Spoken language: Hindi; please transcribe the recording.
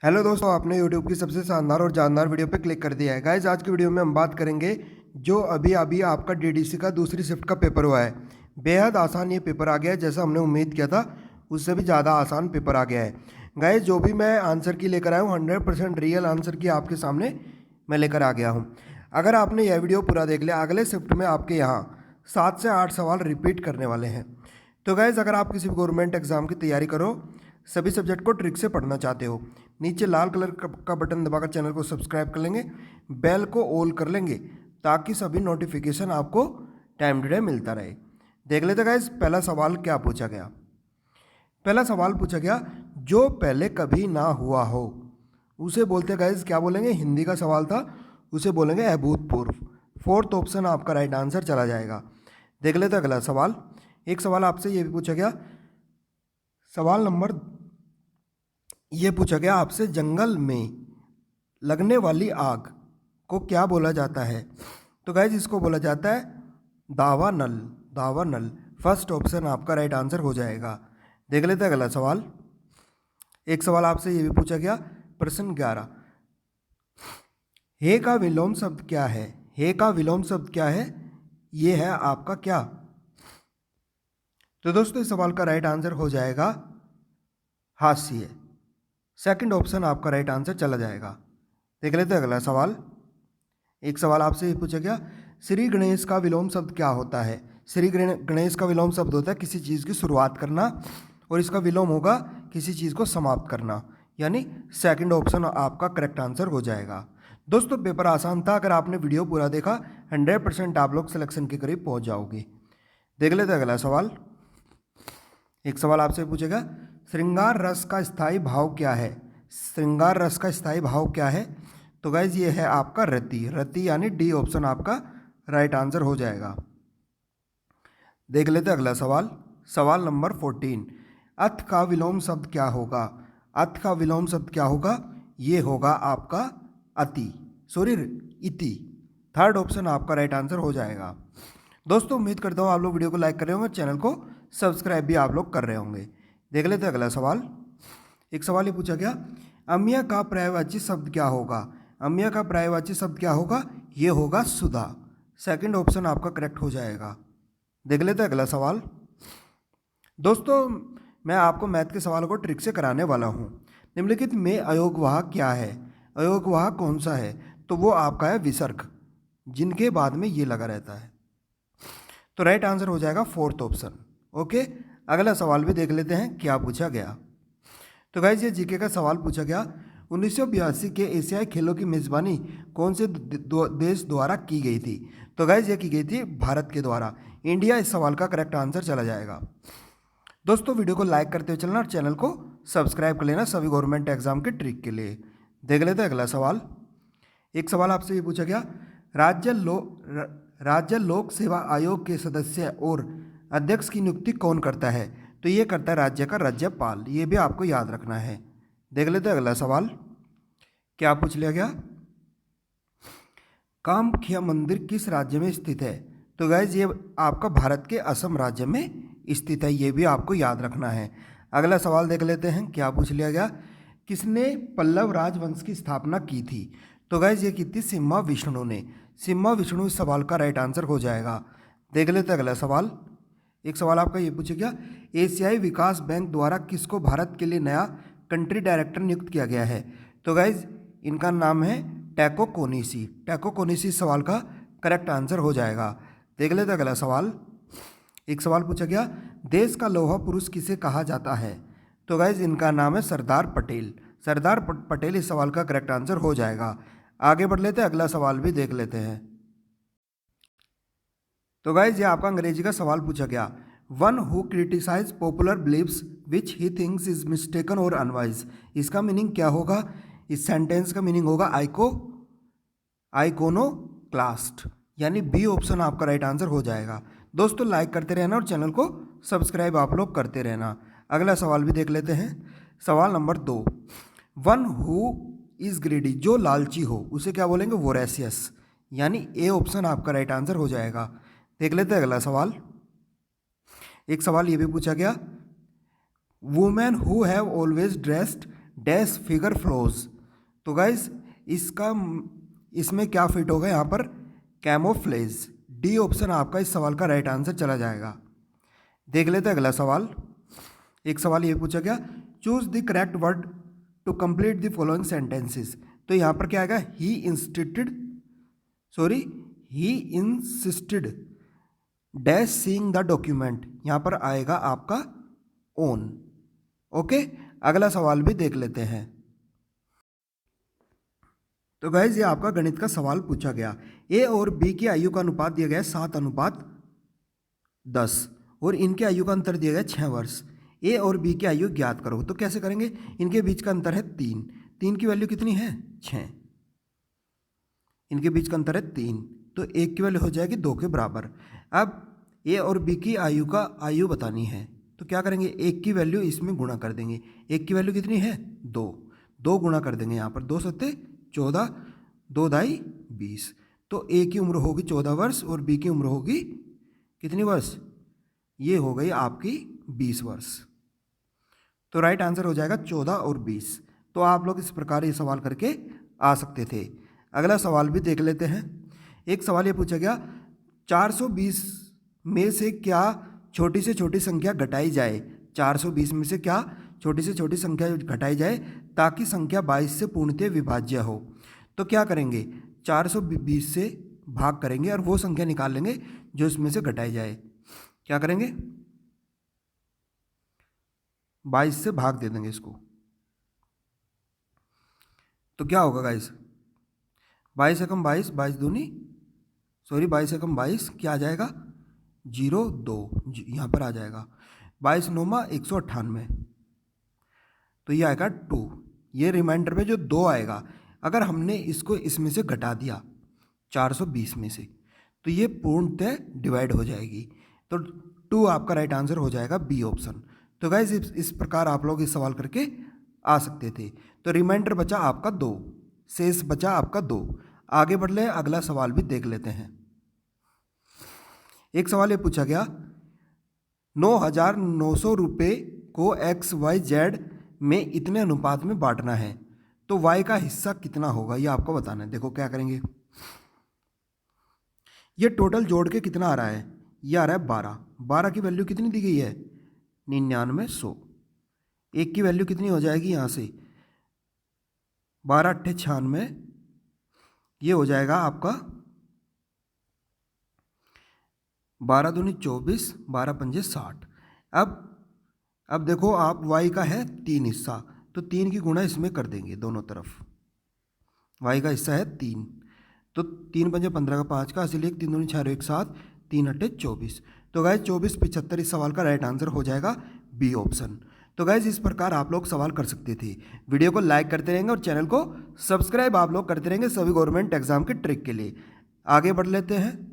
हेलो दोस्तों, आपने यूट्यूब की सबसे शानदार और जानदार वीडियो पे क्लिक कर दिया है। गाइस, आज की वीडियो में हम बात करेंगे जो अभी अभी आपका डीडीसी का दूसरी शिफ्ट का पेपर हुआ है। बेहद आसान ये पेपर आ गया है, जैसा हमने उम्मीद किया था उससे भी ज़्यादा आसान पेपर आ गया है। गाइस, जो भी मैं आंसर की लेकर आया हूँ 100% रियल आंसर की आपके सामने मैं लेकर आ गया हूँ। अगर आपने यह वीडियो पूरा देख लिया, अगले शिफ्ट में आपके यहाँ 7 से 8 सवाल रिपीट करने वाले हैं। तो गाइस, अगर आप किसी गवर्नमेंट एग्जाम की तैयारी करो, सभी सब्जेक्ट को ट्रिक से पढ़ना चाहते हो, नीचे लाल कलर का बटन दबाकर चैनल को सब्सक्राइब कर लेंगे, बेल को ऑल कर लेंगे ताकि सभी नोटिफिकेशन आपको टाइम टू टाइम मिलता रहे। देख लेते गाइस, पहला सवाल क्या पूछा गया। पहला सवाल पूछा गया, जो पहले कभी ना हुआ हो उसे बोलते गाइस क्या बोलेंगे। हिंदी का सवाल था, उसे बोलेंगे अभूतपूर्व। फोर्थ ऑप्शन आपका राइट आंसर चला जाएगा। देख लेते अगला सवाल। एक सवाल आपसे ये भी पूछा गया, सवाल नंबर ये पूछा गया आपसे, जंगल में लगने वाली आग को क्या बोला जाता है। तो गाइज इसको बोला जाता है दावानल। दावानल फर्स्ट ऑप्शन आपका राइट आंसर हो जाएगा। देख लेते हैं अगला सवाल। एक सवाल आपसे ये भी पूछा गया, प्रश्न 11, हे का विलोम शब्द क्या है। हे का विलोम शब्द क्या है, ये है आपका क्या। तो दोस्तों इस सवाल का राइट आंसर हो जाएगा हास्य। सेकंड ऑप्शन आपका राइट आंसर चला जाएगा। देख लेते हैं अगला सवाल। एक सवाल आपसे ये पूछा गया, श्री गणेश का विलोम शब्द क्या होता है। श्री गणेश का विलोम शब्द होता है किसी चीज़ की शुरुआत करना, और इसका विलोम होगा किसी चीज़ को समाप्त करना, यानी सेकंड ऑप्शन आपका करेक्ट आंसर हो जाएगा। दोस्तों पेपर आसान था, अगर आपने वीडियो पूरा देखा 100% आप लोग सिलेक्शन के करीब पहुंच जाओगे। देख लेते हैं अगला सवाल। एक सवाल आपसे पूछेगा, श्रृंगार रस का स्थायी भाव क्या है। श्रृंगार रस का स्थायी भाव क्या है। तो गाइज ये है आपका रति। रति यानी डी ऑप्शन आपका राइट आंसर हो जाएगा। देख लेते अगला सवाल। सवाल नंबर 14, अथ का विलोम शब्द क्या होगा। अथ का विलोम शब्द क्या होगा, ये होगा आपका अति, सॉरी इति। थर्ड ऑप्शन आपका राइट आंसर हो जाएगा। दोस्तों उम्मीद करता हूँ आप लोग वीडियो को लाइक कर रहे होंगे, चैनल को सब्सक्राइब भी आप लोग कर रहे होंगे। देख लेते हैं अगला सवाल। एक सवाल ये पूछा गया, अम्य का पर्यायवाची शब्द क्या होगा। अम्य का पर्यायवाची शब्द क्या होगा, ये होगा सुधा। सेकंड ऑप्शन आपका करेक्ट हो जाएगा। देख लेते हैं अगला सवाल। दोस्तों मैं आपको मैथ के सवालों को ट्रिक से कराने वाला हूँ। निम्नलिखित में अयोगवाहक क्या है। अयोगवाहक कौन सा है, तो वो आपका है विसर्ग, जिनके बाद में ये लगा रहता है। तो राइट आंसर हो जाएगा फोर्थ ऑप्शन। ओके, अगला सवाल भी देख लेते हैं क्या पूछा गया। तो गाइज ये जीके का सवाल पूछा गया, 1982 के एशियाई खेलों की मेज़बानी कौन से देश द्वारा की गई थी। तो गाइज ये की गई थी भारत के द्वारा। इंडिया इस सवाल का करेक्ट आंसर चला जाएगा। दोस्तों वीडियो को लाइक करते हुए चलना और चैनल को सब्सक्राइब कर लेना सभी गवर्नमेंट एग्जाम के ट्रिक के लिए। देख लेते हैं अगला सवाल। एक सवाल आपसे ये पूछा गया, राज्य लोक सेवा आयोग के सदस्य और अध्यक्ष की नियुक्ति कौन करता है। तो ये करता है राज्य का राज्यपाल, ये भी आपको याद रखना है। देख लेते हैं अगला सवाल क्या पूछ लिया गया, कामाख्या मंदिर किस राज्य में स्थित है। तो गाइज ये आपका भारत के असम राज्य में स्थित है, ये भी आपको याद रखना है। अगला सवाल देख लेते हैं क्या पूछ लिया गया, किसने पल्लव राजवंश की स्थापना की थी। तो गाइज ये की थी सिम्हा विष्णु ने। सिम्हा विष्णु इस सवाल का राइट आंसर हो जाएगा। देख लेते हैं अगला सवाल। एक सवाल आपका ये पूछा गया, एशियाई विकास बैंक द्वारा किसको भारत के लिए नया कंट्री डायरेक्टर नियुक्त किया गया है। तो गाइज इनका नाम है टैको कोनिसी। टैको कोनिसी सवाल का करेक्ट आंसर हो जाएगा। देख लेते अगला सवाल। एक सवाल पूछा गया, देश का लौह पुरुष किसे कहा जाता है। तो गाइज इनका नाम है सरदार पटेल। सरदार पटेल इस सवाल का करेक्ट आंसर हो जाएगा। आगे बढ़ लेते हैं, अगला सवाल भी देख लेते हैं। तो गाइज ये आपका अंग्रेजी का सवाल पूछा गया, one who criticise popular believes which he thinks is mistaken और अनवाइज। इसका मीनिंग क्या होगा, इस सेंटेंस का मीनिंग होगा आइकोनो क्लास्ट, यानी बी ऑप्शन आपका राइट आंसर हो जाएगा। दोस्तों लाइक करते रहना और चैनल को सब्सक्राइब आप लोग करते रहना। अगला सवाल भी देख लेते हैं। सवाल number 2, one who is greedy, जो लालची हो उसे क्या बोलेंगे, वोरेशियस, यानी ए ऑप्शन आपका राइट आंसर हो जाएगा। देख लेते हैं अगला सवाल। एक सवाल ये भी पूछा गया, women who have always dressed dash figure flows. तो गाइज इसमें क्या फिट होगा यहाँ पर, कैमोफ्लेज। डी ऑप्शन आपका इस सवाल का राइट आंसर चला जाएगा। देख लेते हैं अगला सवाल। एक सवाल ये पूछा गया, choose the correct word to complete the following sentences. तो यहाँ पर क्या आएगा, he insisted dash seeing the document. यहाँ पर आएगा आपका ओन। ओके, अगला सवाल भी देख लेते हैं। तो गाइज ये आपका गणित का सवाल पूछा गया, ए और बी की आयु का अनुपात दिया गया 7:10 और इनके आयु का अंतर दिया गया 6 वर्ष। ए और बी की आयु ज्ञात करो। तो कैसे करेंगे, इनके बीच का अंतर है 3, 3 की वैल्यू कितनी है 6, इनके बीच का अंतर है 3, तो 1 की वैल्यू हो जाएगी 2 के बराबर। अब ए और बी की आयु बतानी है, तो क्या करेंगे, 1 की वैल्यू इसमें गुणा कर देंगे। 1 की वैल्यू कितनी है 2 गुणा कर देंगे यहाँ पर, 2 सत्ते 14, 2 दाई 20। तो ए की उम्र होगी 14 वर्ष और बी की उम्र होगी कितनी वर्ष, ये हो गई आपकी 20 वर्ष। तो राइट आंसर हो जाएगा 14 और 20। तो आप लोग इस प्रकार ये सवाल करके आ सकते थे। अगला सवाल भी देख लेते हैं। एक सवाल ये पूछा गया, 420 में से क्या छोटी से छोटी संख्या घटाई जाए। 420 में से क्या छोटी से छोटी संख्या घटाई जाए ताकि संख्या 22 से पूर्णतः विभाज्य हो। तो क्या करेंगे, 420 से भाग करेंगे और वो संख्या निकाल लेंगे जो इसमें से घटाई जाए। क्या करेंगे, 22 से भाग दे देंगे इसको। तो क्या होगा गाइस, 22 एकम 22, 22 क्या आ जाएगा 02, यहाँ पर आ जाएगा 22 9 198। तो ये आएगा 2। ये रिमाइंडर में जो 2 आएगा, अगर हमने इसको इसमें से घटा दिया 420 में से, तो ये पूर्णतः डिवाइड हो जाएगी। तो 2 आपका राइट आंसर हो जाएगा बी ऑप्शन। तो गाइस इस प्रकार आप लोग इस सवाल करके आ सकते थे। तो रिमाइंडर बचा आपका 2, शेष बचा आपका 2। आगे बढ़ ले, अगला सवाल भी देख लेते हैं। एक सवाल ये पूछा गया, 9,900 रुपये को XYZ में इतने अनुपात में बांटना है, तो Y का हिस्सा कितना होगा, ये आपको बताना है। देखो क्या करेंगे, ये टोटल जोड़ के कितना आ रहा है, ये आ रहा है 12। 12 की वैल्यू कितनी दी गई है 9900। 1 की वैल्यू कितनी हो जाएगी यहाँ से 12 8 96, ये हो जाएगा आपका 12 दूनी 24, 12 पंजे 60। अब देखो आप y का है 3 हिस्सा, तो 3 की गुणा इसमें कर देंगे दोनों तरफ। y का हिस्सा है 3, तो 3 पंजे 15 का 5 का, इसलिए 3 दूनी 6 1 7, 3 8 24। तो गाइज 24 75 इस सवाल का राइट आंसर हो जाएगा बी ऑप्शन। तो गाइज इस प्रकार आप लोग सवाल कर सकते थे। वीडियो को लाइक करते रहेंगे और चैनल को सब्सक्राइब आप लोग करते रहेंगे सभी गवर्नमेंट एग्जाम के ट्रिक के लिए। आगे बढ़ लेते हैं।